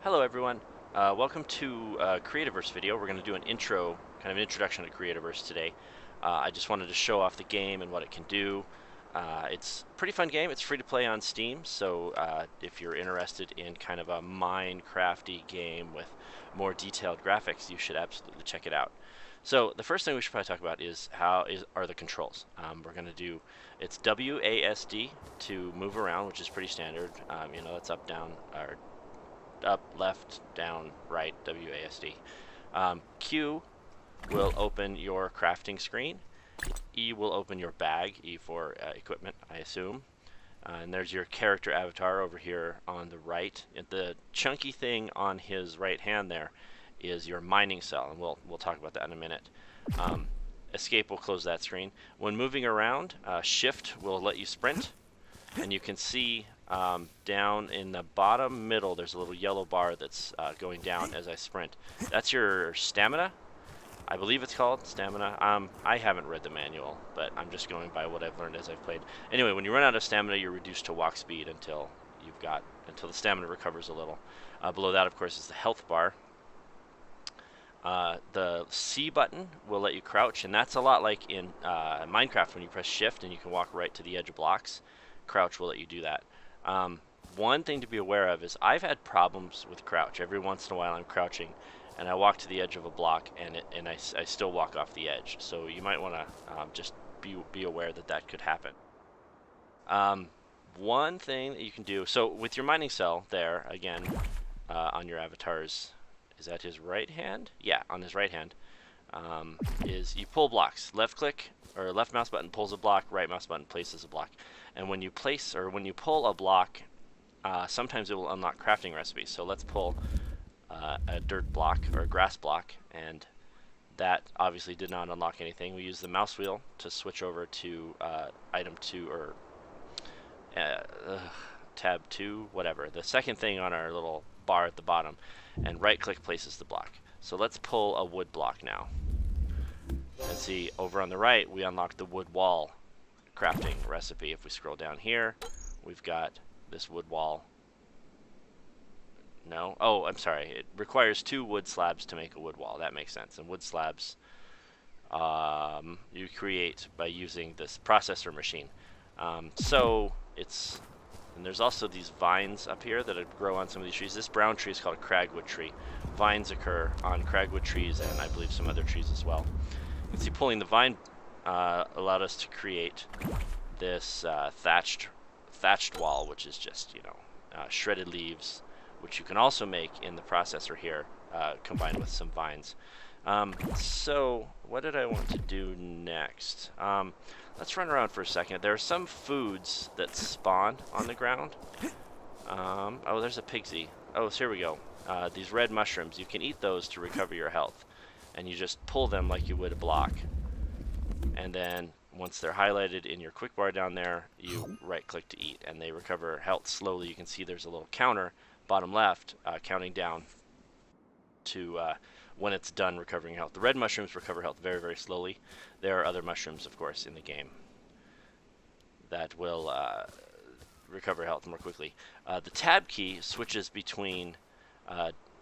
Hello everyone, welcome to a Creativerse video. We're going to do an intro, kind of an introduction to Creativerse today. I just wanted to show off the game and what it can do. It's a pretty fun game. It's free to play on Steam, so if you're interested in kind of a Minecrafty game with more detailed graphics, you should absolutely check it out. So the first thing we should probably talk about is are the controls. We're going to do, it's WASD to move around, which is pretty standard. That's up, down, or up, left, down, right, WASD. Q will open your crafting screen. E will open your bag, E for equipment, I assume. And there's your character avatar over here on the right. And the chunky thing on his right hand there is your mining cell, and we'll talk about that in a minute. Escape will close that screen. When moving around, Shift will let you sprint, and you can see down in the bottom middle there's a little yellow bar that's going down as I sprint. That's your stamina. I believe it's called stamina. I haven't read the manual, but I'm just going by what I've learned as I've played. Anyway, when you run out of stamina, you're reduced to walk speed until the stamina recovers a little. Below that, of course, is the health bar. The C button will let you crouch, and that's a lot like in Minecraft when you press Shift and you can walk right to the edge of blocks. Crouch will let you do that. One thing to be aware of is I've had problems with crouch. Every once in a while I'm crouching and I walk to the edge of a block and I still walk off the edge. So you might want to just be aware that that could happen. One thing that you can do, so with your mining cell there, again, on your avatar's, is that his right hand? Yeah, on his right hand, is you pull blocks. Left click or left mouse button pulls a block, right mouse button places a block. And when you pull a block, sometimes it will unlock crafting recipes. So let's pull a dirt block or a grass block, and that obviously did not unlock anything. We use the mouse wheel to switch over to item 2 or tab 2, whatever. The second thing on our little bar at the bottom, and right click places the block. So let's pull a wood block now. And see, over on the right, we unlocked the wood wall crafting recipe. If we scroll down here, we've got this wood wall. No, oh, I'm sorry. It requires 2 wood slabs to make a wood wall. That makes sense. And wood slabs you create by using this processor machine. And there's also these vines up here that grow on some of these trees. This brown tree is called a cragwood tree. Vines occur on cragwood trees and I believe some other trees as well. You can see pulling the vine allowed us to create this thatched wall, which is just, shredded leaves, which you can also make in the processor here, combined with some vines. So what did I want to do next? Let's run around for a second. There are some foods that spawn on the ground. Oh, there's a pigsy. Oh, so here we go. These red mushrooms, you can eat those to recover your health. And you just pull them like you would a block. And then once they're highlighted in your quick bar down there, you right click to eat, and they recover health slowly. You can see there's a little counter, bottom left, counting down to when it's done recovering health. The red mushrooms recover health very, very slowly. There are other mushrooms, of course, in the game that will recover health more quickly. The tab key switches between,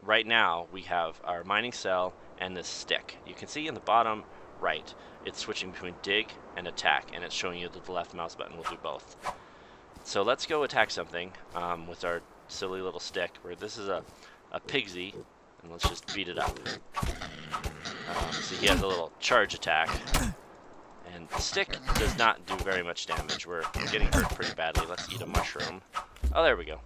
right now we have our mining cell and this stick. You can see in the bottom right, it's switching between dig and attack, and it's showing you that the left mouse button will do both. So let's go attack something with our silly little stick, where this is a pigsy, and let's just beat it up. So he has a little charge attack, and the stick does not do very much damage. We're getting hurt pretty badly. Let's eat a mushroom. Oh, there we go.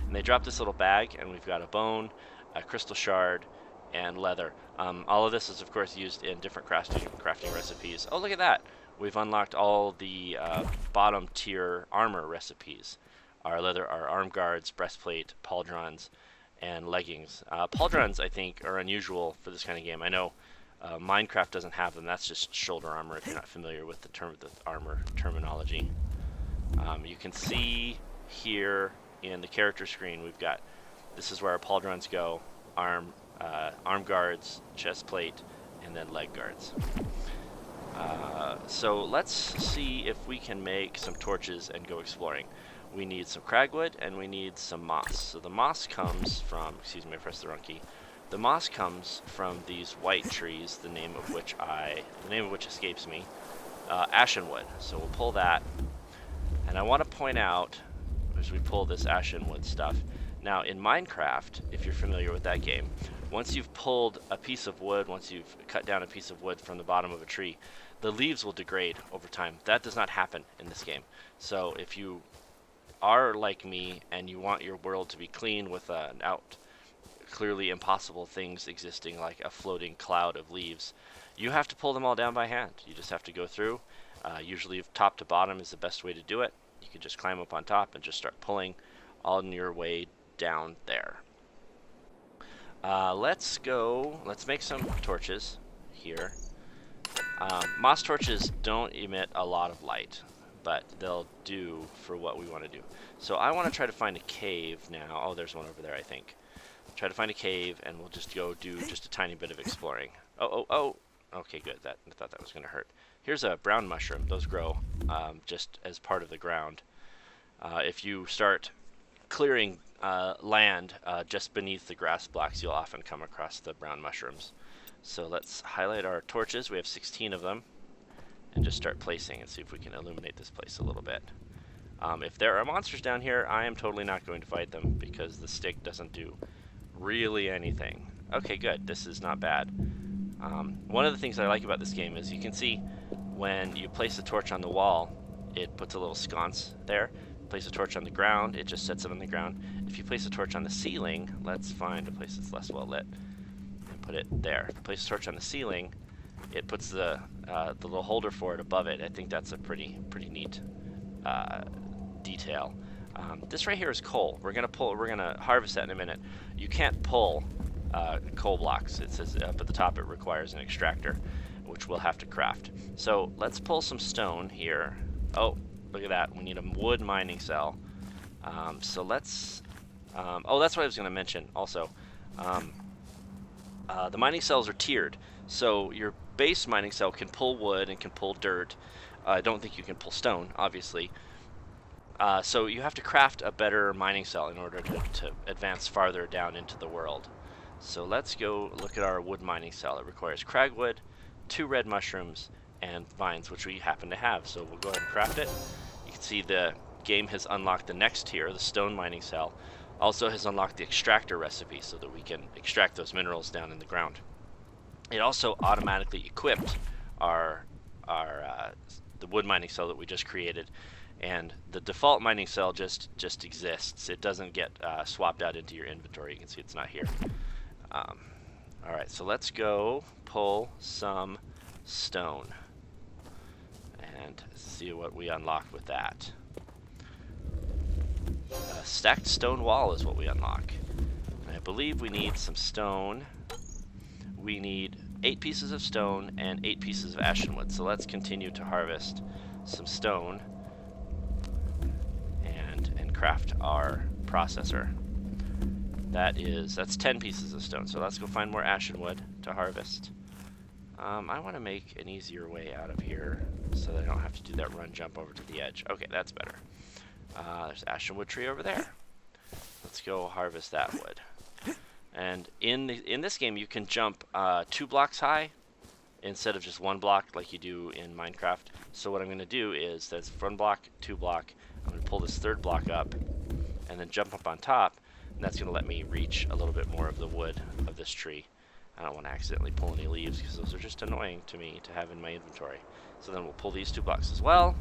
And they drop this little bag, and we've got a bone, a crystal shard, and leather. All of this is, of course, used in different crafting recipes. Oh, look at that. We've unlocked all the bottom tier armor recipes. Our leather, our arm guards, breastplate, pauldrons, and leggings. Pauldrons, I think, are unusual for this kind of game. I know Minecraft doesn't have them. That's just shoulder armor if you're not familiar with the armor terminology. You can see here in the character screen, we've got, this is where our pauldrons go, arm guards, chest plate, and then leg guards. So let's see if we can make some torches and go exploring. we need some cragwood, and we need some moss. So the moss comes from, excuse me, I pressed the wrong key. The moss comes from these white trees, the name of which escapes me, ashenwood. So we'll pull that, and I want to point out as we pull this ashenwood stuff. Now in Minecraft, if you're familiar with that game, once you've pulled a piece of wood, once you've cut down a piece of wood from the bottom of a tree, the leaves will degrade over time. That does not happen in this game. So if you are like me and you want your world to be clean without clearly impossible things existing like a floating cloud of leaves, you have to pull them all down by hand. You just have to go through. Usually top to bottom is the best way to do it. You can just climb up on top and just start pulling on your way down there. Let's make some torches here. Moss torches don't emit a lot of light, but they'll do for what we want to do. So I want to try to find a cave now. Oh, there's one over there, I think. Try to find a cave, and we'll just go do just a tiny bit of exploring. Oh. Okay, good. I thought that was going to hurt. Here's a brown mushroom. Those grow just as part of the ground. If you start clearing land just beneath the grass blocks, you'll often come across the brown mushrooms. So let's highlight our torches. We have 16 of them, and just start placing and see if we can illuminate this place a little bit. If there are monsters down here, I am totally not going to fight them because the stick doesn't do really anything. Okay, good. This is not bad. One of the things I like about this game is you can see when you place a torch on the wall, it puts a little sconce there. Place a torch on the ground, it just sets it on the ground. If you place a torch on the ceiling, let's find a place that's less well lit and put it there. If you place a torch on the ceiling, it puts the little holder for it above it. I think that's a pretty neat detail. This right here is coal. We're gonna harvest that in a minute. You can't pull coal blocks. It says up at the top it requires an extractor, which we'll have to craft. So let's pull some stone here. Oh, look at that. We need a wood mining cell. So let's... oh, that's what I was going to mention also. The mining cells are tiered. So your base mining cell can pull wood and can pull dirt. I don't think you can pull stone, obviously. So you have to craft a better mining cell in order to advance farther down into the world. So let's go look at our wood mining cell. It requires cragwood, 2 red mushrooms, and vines, which we happen to have. So we'll go ahead and craft it. You can see the game has unlocked the next tier, the stone mining cell. Also has unlocked the extractor recipe so that we can extract those minerals down in the ground. It also automatically equipped the wood mining cell that we just created, and the default mining cell just exists. It doesn't get swapped out into your inventory. You can see it's not here. Alright, so let's go pull some stone and see what we unlock with that. A stacked stone wall is what we unlock. And I believe we need some stone. We need 8 pieces of stone and 8 pieces of ashenwood. So let's continue to harvest some stone and craft our processor. That's 10 pieces of stone. So let's go find more ashenwood to harvest. I want to make an easier way out of here so that I don't have to do that run jump over to the edge. Okay, that's better. There's ashenwood tree over there. Let's go harvest that wood. And in this game, you can jump 2 blocks high instead of just 1 block like you do in Minecraft. So what I'm going to do is that's 1 block, 2 block. I'm going to pull this 3rd block up and then jump up on top. And that's going to let me reach a little bit more of the wood of this tree. I don't want to accidentally pull any leaves because those are just annoying to me to have in my inventory. So then we'll pull these 2 blocks as well.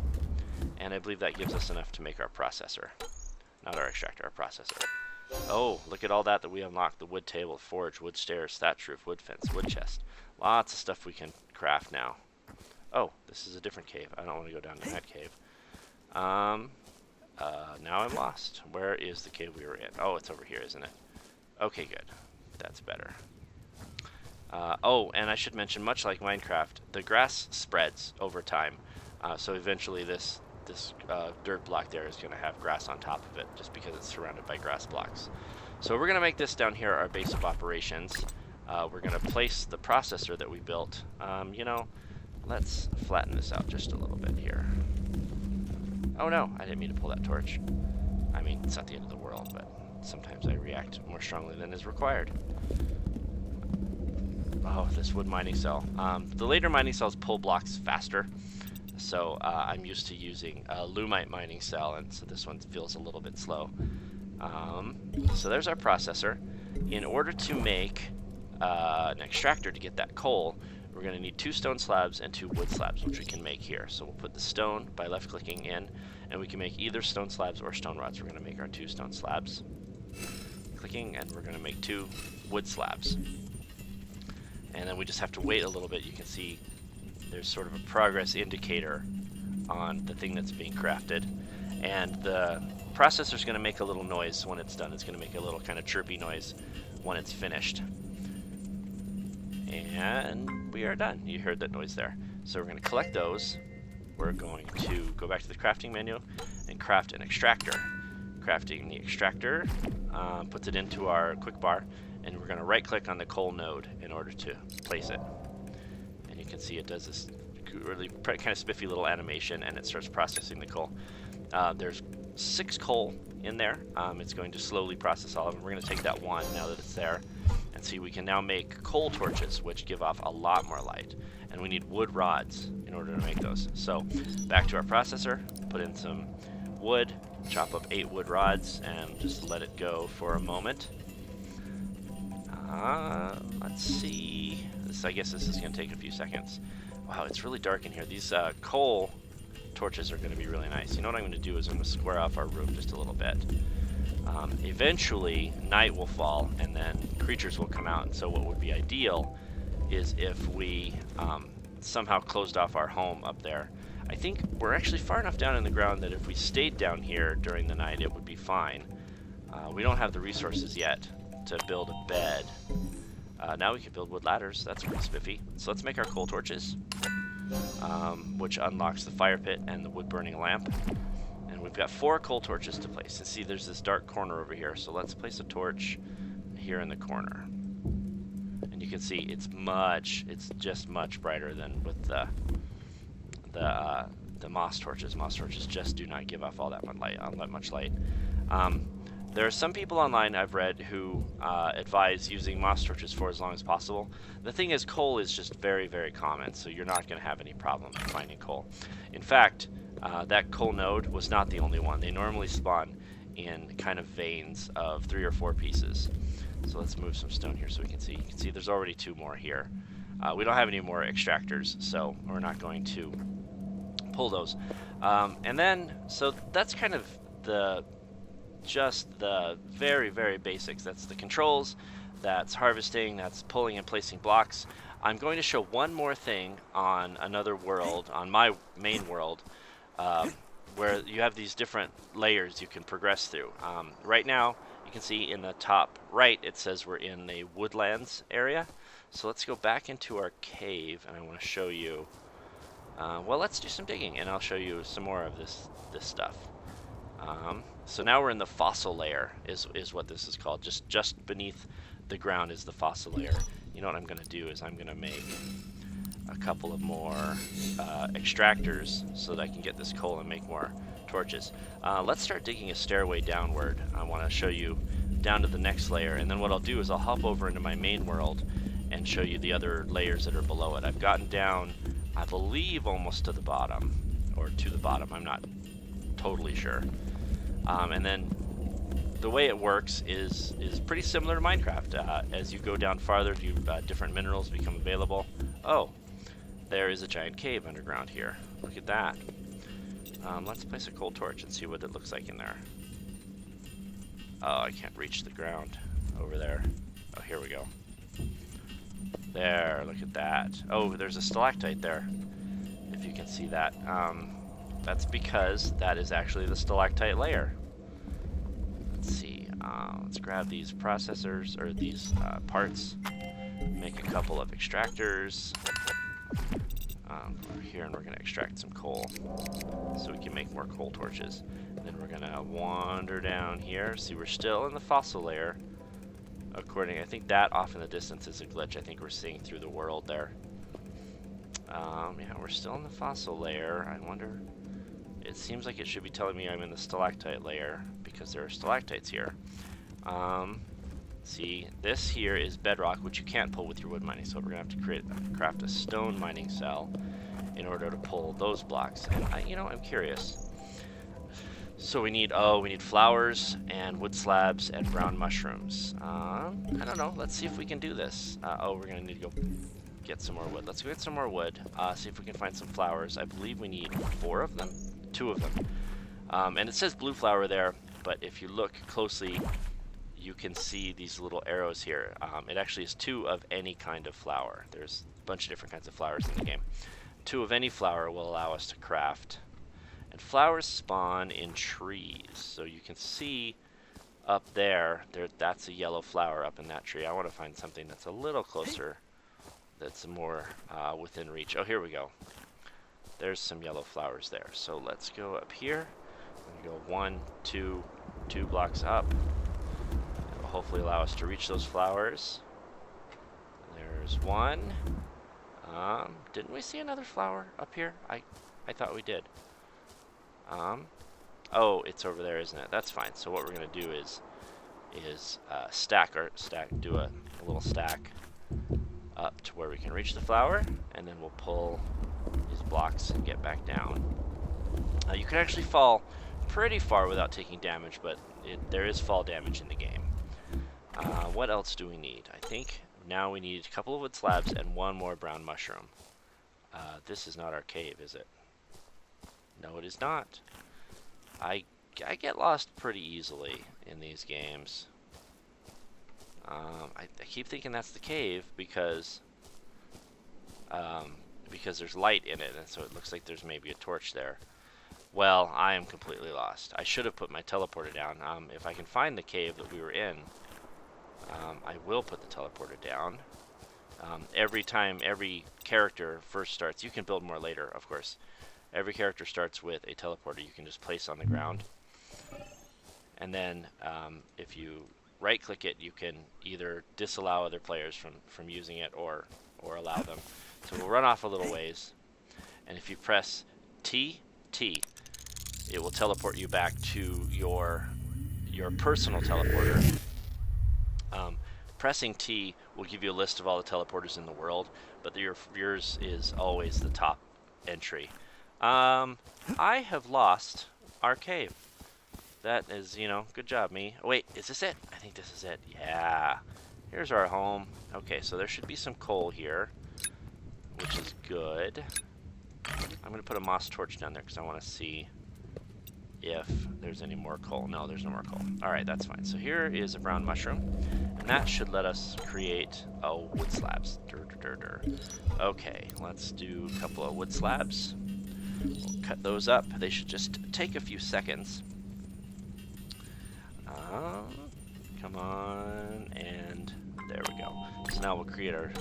And I believe that gives us enough to make our processor. Not our extractor, our processor. Oh, look at all that we unlocked. The wood table, forge, wood stairs, thatch roof, wood fence, wood chest. Lots of stuff we can craft now. Oh, this is a different cave. I don't want to go down to that cave. Now I'm lost. Where is the cave we were in? Oh, it's over here, isn't it? Okay, good. That's better. Oh, and I should mention, much like Minecraft, the grass spreads over time. So eventually this dirt block there is going to have grass on top of it just because it's surrounded by grass blocks. So we're going to make this down here our base of operations. We're going to place the processor that we built. You know, let's flatten this out just a little bit here. Oh no, I didn't mean to pull that torch. I mean, it's not the end of the world, but sometimes I react more strongly than is required. Oh, this wood mining cell. The later mining cells pull blocks faster, so I'm used to using a Lumite mining cell, and so this one feels a little bit slow. So there's our processor. In order to make an extractor to get that coal, we're going to need 2 stone slabs and 2 wood slabs, which we can make here. So we'll put the stone by left-clicking in, and we can make either stone slabs or stone rods. We're going to make our 2 stone slabs. Clicking, and we're going to make 2 wood slabs. And then we just have to wait a little bit. You can see there's sort of a progress indicator on the thing that's being crafted. And the processor's going to make a little noise when it's done. It's going to make a little kind of chirpy noise when it's finished. And we are done. You heard that noise there. So we're going to collect those. We're going to go back to the crafting menu and craft an extractor. Crafting the extractor puts it into our quick bar, and we're going to right click on the coal node in order to place it. And you can see it does this really kind of spiffy little animation, and it starts processing the coal. There's 6 coal in there. It's going to slowly process all of them. We're going to take that one now that it's there, and see we can now make coal torches, which give off a lot more light. And we need wood rods in order to make those. So back to our processor, put in some wood, chop up 8 wood rods, and just let it go for a moment. Let's see. I guess this is going to take a few seconds. Wow, it's really dark in here. These coal torches are going to be really nice. You know what I'm going to do is I'm going to square off our room just a little bit. Eventually, night will fall, and then creatures will come out. And so what would be ideal is if we somehow closed off our home up there. I think we're actually far enough down in the ground that if we stayed down here during the night, it would be fine. We don't have the resources yet to build a bed. Now we can build wood ladders. That's pretty spiffy. So let's make our coal torches, which unlocks the fire pit and the wood burning lamp. And we've got 4 coal torches to place. And see, there's this dark corner over here. So let's place a torch here in the corner. And you can see it's just much brighter than with the moss torches. Moss torches just do not give off all that much light. There are some people online I've read who advise using moss torches for as long as possible. The thing is, coal is just very, very common, so you're not going to have any problem finding coal. In fact, that coal node was not the only one. They normally spawn in kind of veins of 3 or 4 pieces. So let's move some stone here so we can see. You can see there's already 2 more here. We don't have any more extractors, so we're not going to pull those. And then, so that's kind of just the very, very basics. That's the controls, that's harvesting, that's pulling and placing blocks. I'm going to show one more thing on another world, on my main world, where you have these different layers you can progress through. Right now, you can see in the top right, it says we're in the woodlands area. So let's go back into our cave, and I want to show you, well, let's do some digging, and I'll show you some more of this stuff. So now we're in the fossil layer, is what this is called. Just beneath the ground is the fossil layer. You know what I'm going to do is I'm going to make a couple of more extractors so that I can get this coal and make more torches. Let's start digging a stairway downward. I want to show you down to the next layer, and then what I'll do is I'll hop over into my main world and show you the other layers that are below it. I've gotten down, I believe, almost to the bottom, or to the bottom. I'm not totally sure. And then the way it works is pretty similar to Minecraft. As you go down farther, different minerals become available. Oh, there is a giant cave underground here. Look at that. Let's place a coal torch and see what it looks like in there. Oh, I can't reach the ground over there. Oh, here we go. There, look at that. Oh, there's a stalactite there, if you can see that. That's because that is actually the stalactite layer. Let's see. Let's grab these processors, or these parts. Make a couple of extractors. Over here, and we're going to extract some coal so we can make more coal torches. And then we're going to wander down here. See, we're still in the fossil layer. I think that off in the distance is a glitch. I think we're seeing through the world there. Yeah, we're still in the fossil layer. I wonder it seems like it should be telling me I'm in the stalactite layer because there are stalactites here. See, this here is bedrock, which you can't pull with your wood mining, so we're gonna have to craft a stone mining cell in order to pull those blocks. And I'm curious. So we need flowers and wood slabs and brown mushrooms. I don't know. Let's see if we can do this. We're gonna need to go get some more wood. Let's go get some more wood. See if we can find some flowers. I believe we need 4 of them, 2 of them. And it says blue flower there, but if you look closely, you can see these little arrows here. It actually is 2 of any kind of flower. There's a bunch of different kinds of flowers in the game. 2 of any flower will allow us to craft. And flowers spawn in trees. So you can see up there, that's a yellow flower up in that tree. I want to find something that's a little closer, that's more within reach. Oh, here we go. There's some yellow flowers there. So let's go up here. We go 1, 2 blocks up. Hopefully allow us to reach those flowers. There's 1. Didn't we see another flower up here? I thought we did. Oh, it's over there, isn't it? That's fine. So what we're gonna do is do a little stack up to where we can reach the flower, and then we'll pull these blocks and get back down. You can actually fall pretty far without taking damage, but there is fall damage in the game. What else do we need? I think now we need a couple of wood slabs and 1 more brown mushroom. This is not our cave, is it? No, it is not. I get lost pretty easily in these games. I keep thinking that's the cave because there's light in it, and so it looks like there's maybe a torch there. Well, I am completely lost. I should have put my teleporter down. If I can find the cave that we were in, I will put the teleporter down. Every time every character first starts, you can build more later, of course. Every character starts with a teleporter you can just place on the ground. And then if you right-click it, you can either disallow other players from using it or allow them. So we'll run off a little ways. And if you press T, it will teleport you back to your personal teleporter. Pressing T will give you a list of all the teleporters in the world, but yours is always the top entry. I have lost our cave. That is, good job, me. Oh, wait, is this it? I think this is it. Yeah. Here's our home. Okay, so there should be some coal here, which is good. I'm going to put a moss torch down there because I want to see if there's any more coal. No, there's no more coal. Alright, that's fine. So here is a brown mushroom, and that should let us create wood slabs. Okay, let's do a couple of wood slabs. We'll cut those up. They should just take a few seconds. Come on, and there we go. So now we'll create our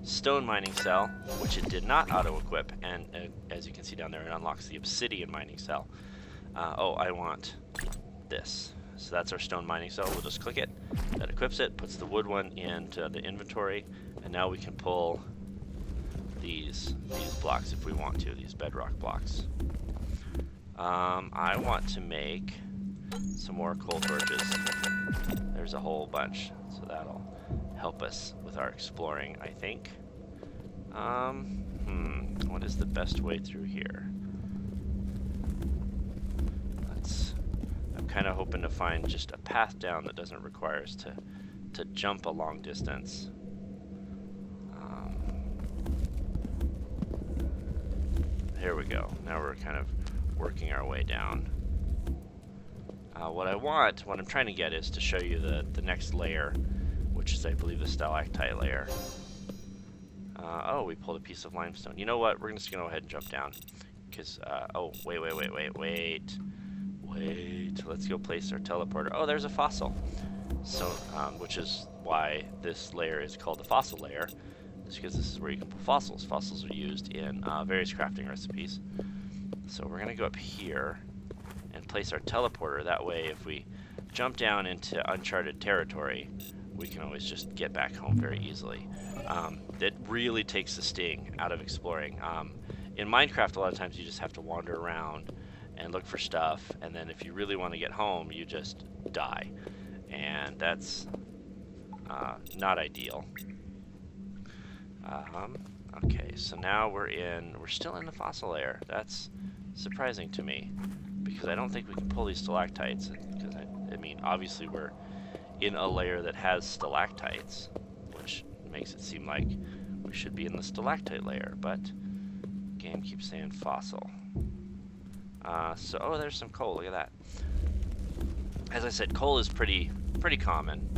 stone mining cell, which it did not auto-equip, and as you can see down there, it unlocks the obsidian mining cell. I want this. So that's our stone mining cell. We'll just click it. That equips it, puts the wood one into the inventory, and now we can pull these blocks if we want to, these bedrock blocks. I want to make some more coal torches. There's a whole bunch, so that'll help us with our exploring, I think. What is the best way through here? I'm kind of hoping to find just a path down that doesn't require us to jump a long distance. Here we go. Now we're kind of working our way down. What I'm trying to get is to show you the next layer, which is, I believe, the stalactite layer. Oh, we pulled a piece of limestone. You know what? We're just going to go ahead and jump down. Because, oh, wait. Let's go place our teleporter. Oh, there's a fossil. So, which is why this layer is called the fossil layer. It's because this is where you can pull fossils. Fossils are used in various crafting recipes. So we're going to go up here and place our teleporter. That way, if we jump down into uncharted territory, we can always just get back home very easily. That really takes the sting out of exploring. In Minecraft, a lot of times you just have to wander around and look for stuff, and then if you really want to get home, you just die. And that's not ideal. Okay, so now we're still in the fossil layer. That's surprising to me, because I don't think we can pull these stalactites, because I mean, obviously we're in a layer that has stalactites, which makes it seem like we should be in the stalactite layer, but the game keeps saying fossil. So, oh, there's some coal, look at that. As I said, coal is pretty common.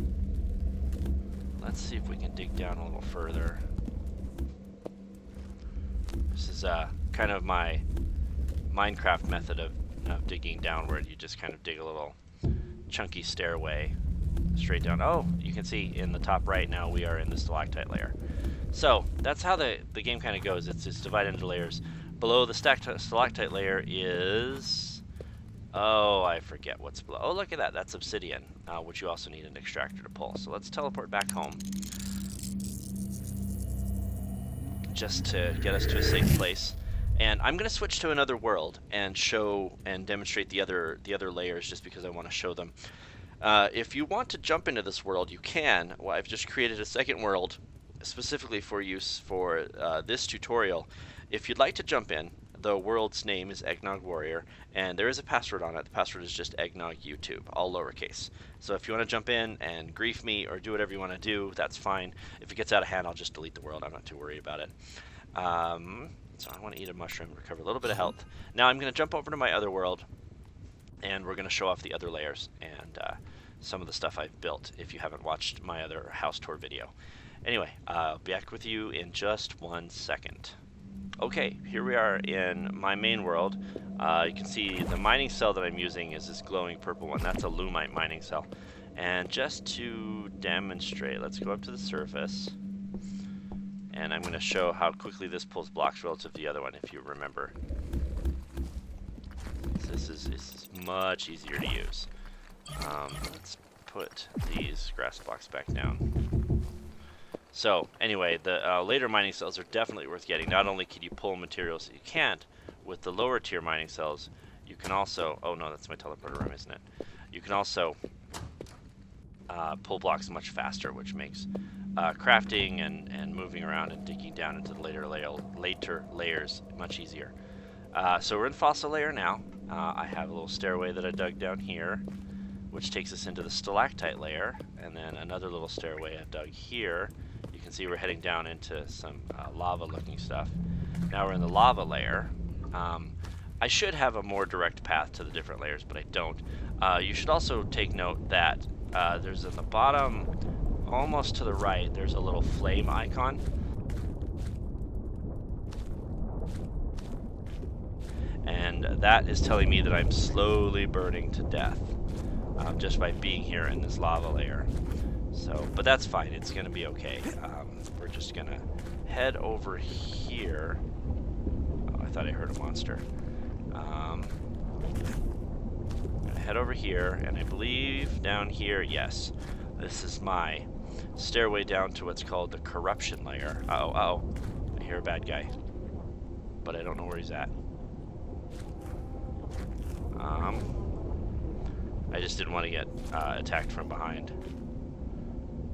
Let's see if we can dig down a little further. This is kind of my Minecraft method of digging downward. You just kind of dig a little chunky stairway straight down. Oh, you can see in the top right now we are in the stalactite layer. So that's how the game kind of goes. It's divided into layers. Below the stalactite layer is... oh, I forget what's below. Oh, look at that. That's obsidian, which you also need an extractor to pull. So let's teleport back home, just to get us to a safe place. And I'm going to switch to another world and show and demonstrate the other layers, just because I want to show them. If you want to jump into this world, you can. Well, I've just created a second world specifically for use for this tutorial. If you'd like to jump in, the world's name is Eggnog Warrior, and there is a password on it. The password is just Eggnog YouTube, all lowercase. So if you want to jump in and grief me or do whatever you want to do, that's fine. If it gets out of hand, I'll just delete the world. I'm not too worried about it. So I want to eat a mushroom, recover a little bit of health. Now I'm going to jump over to my other world, and we're going to show off the other layers and some of the stuff I've built, if you haven't watched my other house tour video. Anyway, I'll be back with you in just 1 second. Okay, here we are in my main world. You can see the mining cell that I'm using is this glowing purple one. That's a lumite mining cell. And just to demonstrate, let's go up to the surface. And I'm going to show how quickly this pulls blocks relative to the other one, if you remember. So this is much easier to use. Let's put these grass blocks back down. So anyway, the later mining cells are definitely worth getting. Not only can you pull materials that you can't with the lower tier mining cells, you can also, oh no, that's my teleporter room, isn't it? You can also pull blocks much faster, which makes crafting and moving around and digging down into the later layers much easier. So we're in fossil layer now. I have a little stairway that I dug down here, which takes us into the stalactite layer, and then another little stairway I've dug here. You can see we're heading down into some lava-looking stuff. Now we're in the lava layer. I should have a more direct path to the different layers, but I don't. You should also take note that there's in the bottom, almost to the right, there's a little flame icon. And that is telling me that I'm slowly burning to death just by being here in this lava layer. So, but that's fine, it's gonna be okay. We're just gonna head over here. Oh, I thought I heard a monster. I'm gonna head over here, and I believe down here, yes, this is my stairway down to what's called the corruption layer. Uh-oh, I hear a bad guy, but I don't know where he's at. I just didn't want to get attacked from behind.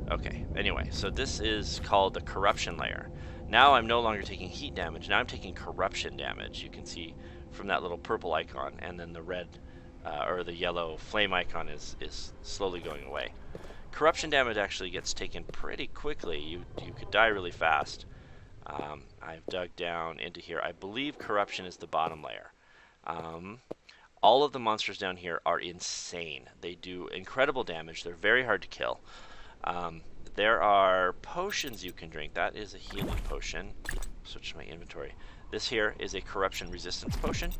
Okay, anyway, so this is called the corruption layer. Now I'm no longer taking heat damage, now I'm taking corruption damage. You can see from that little purple icon, and then the red or the yellow flame icon is slowly going away. Corruption damage actually gets taken pretty quickly. You could die really fast. I've dug down into here. I believe corruption is the bottom layer. All of the monsters down here are insane. They do incredible damage. They're very hard to kill. There are potions you can drink. That is a healing potion. Switch to my inventory. This here is a corruption resistance potion.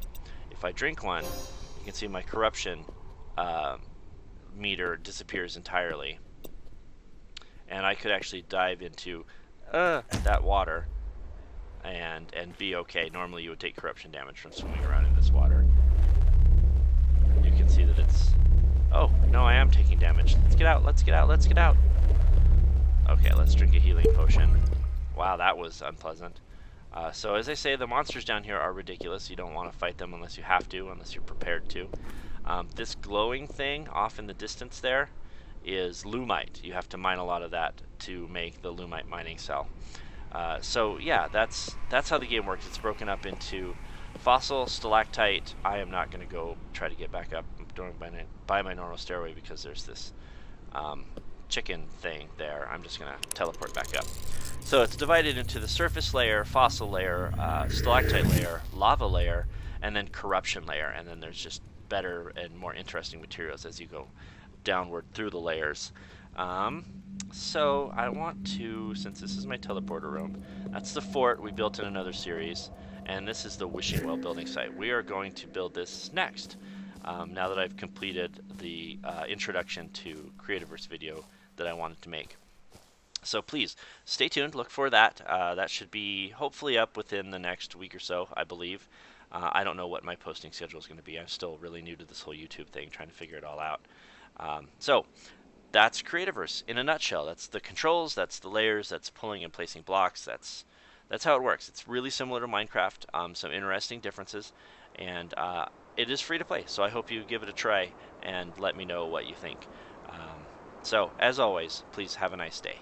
If I drink one, you can see my corruption meter disappears entirely. And I could actually dive into that water and be okay. Normally you would take corruption damage from swimming around in this water. You can see that it's... oh, no, I am taking damage. Let's get out, let's get out, let's get out. Okay, let's drink a healing potion. Wow, that was unpleasant. So as I say, the monsters down here are ridiculous. You don't want to fight them unless you have to, unless you're prepared to. This glowing thing off in the distance there is lumite. You have to mine a lot of that to make the lumite mining cell. So yeah, that's how the game works. It's broken up into fossil, stalactite. I am not going to go try to get back up by my normal stairway because there's this chicken thing there. I'm just going to teleport back up. So it's divided into the surface layer, fossil layer, stalactite layer, lava layer, and then corruption layer. And then there's just better and more interesting materials as you go downward through the layers. So I want to, since this is my teleporter room, that's the fort we built in another series, and this is the wishing well building site. We are going to build this next, now that I've completed the introduction to Creativerse video that I wanted to make. So please stay tuned, look for that. That should be hopefully up within the next week or so, I believe. I don't know what my posting schedule is going to be. I'm still really new to this whole YouTube thing, trying to figure it all out. So that's Creativerse in a nutshell. That's the controls, that's the layers, that's pulling and placing blocks. That's how it works. It's really similar to Minecraft, some interesting differences, and it is free to play. So I hope you give it a try and let me know what you think. So as always, please have a nice day.